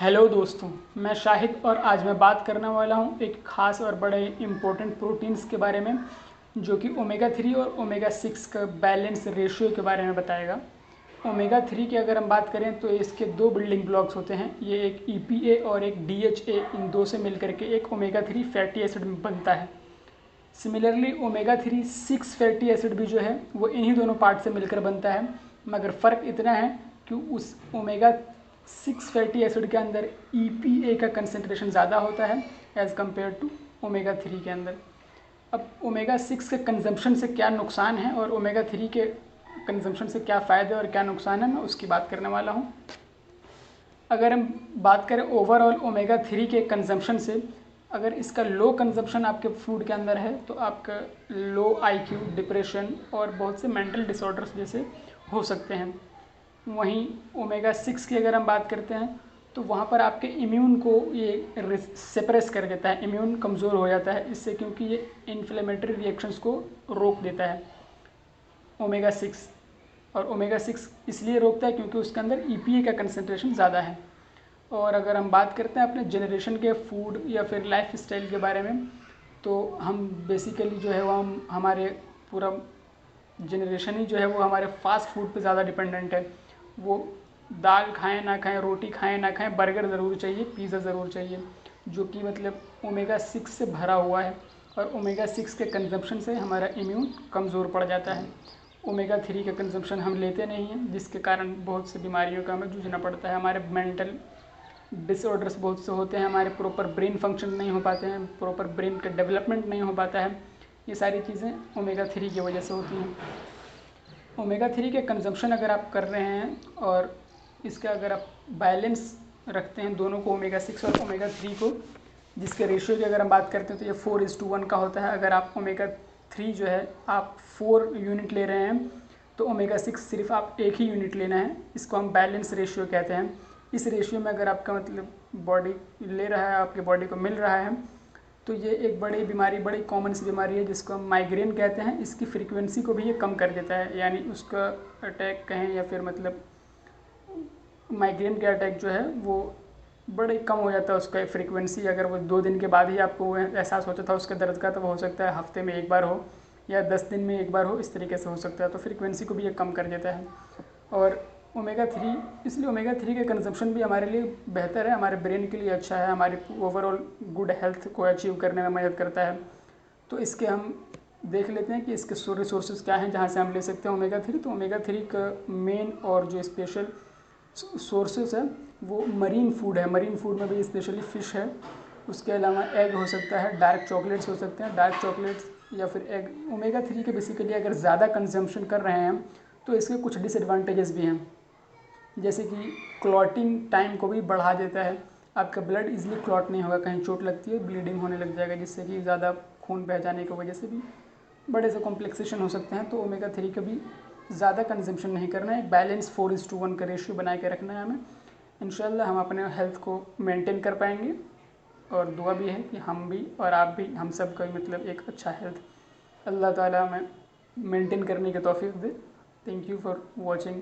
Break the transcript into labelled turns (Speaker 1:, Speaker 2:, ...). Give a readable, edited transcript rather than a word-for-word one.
Speaker 1: Hello दोस्तों, मैं शाहिद और आज मैं बात करने वाला हूँ एक ख़ास और बड़े इम्पोर्टेंट प्रोटीन्स के बारे में जो कि ओमेगा 3 और ओमेगा 6 का बैलेंस रेशियो के बारे में बताएगा। ओमेगा 3 की अगर हम बात करें तो इसके दो बिल्डिंग ब्लॉक्स होते हैं, ये एक EPA और एक DHA, इन दो से मिलकर के एक ओमेगा 3 फैटी एसिड बनता है। सिमिलरली ओमेगा 3 6 फैटी एसिड भी जो है वो इन्हीं दोनों पार्ट से मिलकर बनता है, मगर फ़र्क इतना है कि उस ओमेगा 6 फैटी एसिड के अंदर EPA का कंसनट्रेशन ज़्यादा होता है एज़ कम्पेयर टू ओमेगा 3 के अंदर। अब ओमेगा 6 के कंजम्पशन से क्या नुकसान है और ओमेगा 3 के कंजम्पशन से क्या फ़ायदे और क्या नुकसान है, मैं उसकी बात करने वाला हूँ। अगर हम बात करें ओवरऑल ओमेगा 3 के कंजम्पशन से, अगर इसका लो कंजम्पशन आपके फूड के अंदर है तो आपका लो IQ, डिप्रेशन और बहुत से मेंटल डिसऑर्डर्स जैसे हो सकते हैं। वहीं ओमेगा 6 की अगर हम बात करते हैं तो वहाँ पर आपके इम्यून को ये सेप्रेस कर देता है, इम्यून कमज़ोर हो जाता है इससे, क्योंकि ये इन्फ्लेमेटरी रिएक्शंस को रोक देता है ओमेगा 6। और ओमेगा 6 इसलिए रोकता है क्योंकि उसके अंदर EPA का कंसनट्रेशन ज़्यादा है। और अगर हम बात करते हैं अपने जनरेशन के फूड या फिर लाइफ स्टाइल के बारे में, तो हम बेसिकली जो है वो हमारे पूरा जनरेशन ही जो है वो हमारे फास्ट फूड पे ज़्यादा डिपेंडेंट है। वो दाल खाएं ना खाएं, रोटी खाएं ना खाएं, बर्गर ज़रूर चाहिए, पिज़्ज़ा ज़रूर चाहिए, जो कि मतलब ओमेगा 6 से भरा हुआ है। और ओमेगा 6 के कंजम्पशन से हमारा इम्यून कमज़ोर पड़ जाता है। ओमेगा 3 का कंजम्पशन हम लेते नहीं हैं, जिसके कारण बहुत सी बीमारियों का हमें जूझना पड़ता है। हमारे मेंटल डिसऑर्डर्स बहुत से होते हैं, हमारे प्रॉपर ब्रेन फंक्शन नहीं हो पाते हैं, प्रॉपर ब्रेन का डेवलपमेंट नहीं हो पाता है। ये सारी चीज़ें ओमेगा 3 की वजह से होती हैं। ओमेगा 3 के कंजम्पशन अगर आप कर रहे हैं और इसका अगर आप बैलेंस रखते हैं दोनों को, ओमेगा 6 और ओमेगा 3 को, जिसके रेशियो की अगर हम बात करते हैं तो ये 4:1 का होता है। अगर आप ओमेगा 3 जो है आप 4 यूनिट ले रहे हैं तो ओमेगा 6 सिर्फ आप एक ही यूनिट लेना है। इसको हम बैलेंस रेशियो कहते हैं। इस रेशियो में अगर आपका मतलब बॉडी ले रहा है, आपकी बॉडी को मिल रहा है, तो ये एक बड़ी बीमारी, बड़ी कॉमन सी बीमारी है जिसको हम माइग्रेन कहते हैं। इसकी फ्रीक्वेंसी को भी ये कम कर देता है, यानी उसका अटैक कहें या फिर मतलब माइग्रेन के अटैक जो है वो बड़े कम हो जाता है उसका फ्रीक्वेंसी। अगर वो 2 दिन के बाद ही आपको एहसास होता था उसके दर्द का, तो वो हो सकता है हफ्ते में एक बार हो या 10 दिन में एक बार हो, इस तरीके से हो सकता है। तो फ्रीक्वेंसी को भी ये कम कर देता है। और ओमेगा 3, इसलिए ओमेगा 3 के कंजम्पशन भी हमारे लिए बेहतर है, हमारे ब्रेन के लिए अच्छा है, हमारी ओवरऑल गुड हेल्थ को अचीव करने में मदद करता है। तो इसके हम देख लेते हैं कि इसके रिसोर्सेज क्या हैं जहाँ से हम ले सकते हैं ओमेगा 3। तो ओमेगा 3 का मेन और जो स्पेशल सोर्सेज है वो मरीन फूड है। मरीन फूड में भी स्पेशली फ़िश है। उसके अलावा एग हो सकता है, डार्क चॉकलेट्स हो सकते हैं, डार्क चॉकलेट्स या फिर एग। ओमेगा 3 के बेसिकली अगर ज़्यादा कंजम्पशन कर रहे हैं तो इसके कुछ डिसएडवांटेजेस भी हैं, जैसे कि क्लॉटिंग टाइम को भी बढ़ा देता है। आपका ब्लड इजीली क्लॉट नहीं होगा, कहीं चोट लगती है ब्लीडिंग होने लग जाएगा, जिससे कि ज़्यादा खून बह जाने की वजह से भी बड़े से कॉम्प्लिकेशन हो सकते हैं। तो ओमेगा 3 का भी ज़्यादा कंजम्पशन नहीं करना है, एक बैलेंस 4:1 का रेशियो बना के रखना है हमें। इंशाल्लाह हम अपने हेल्थ को मेंटेन कर पाएंगे। और दुआ भी है कि हम भी और आप भी, हम सब का मतलब एक अच्छा हेल्थ अल्लाह ताला हमें मेंटेन करने की तौफीक दे। Thank you for watching.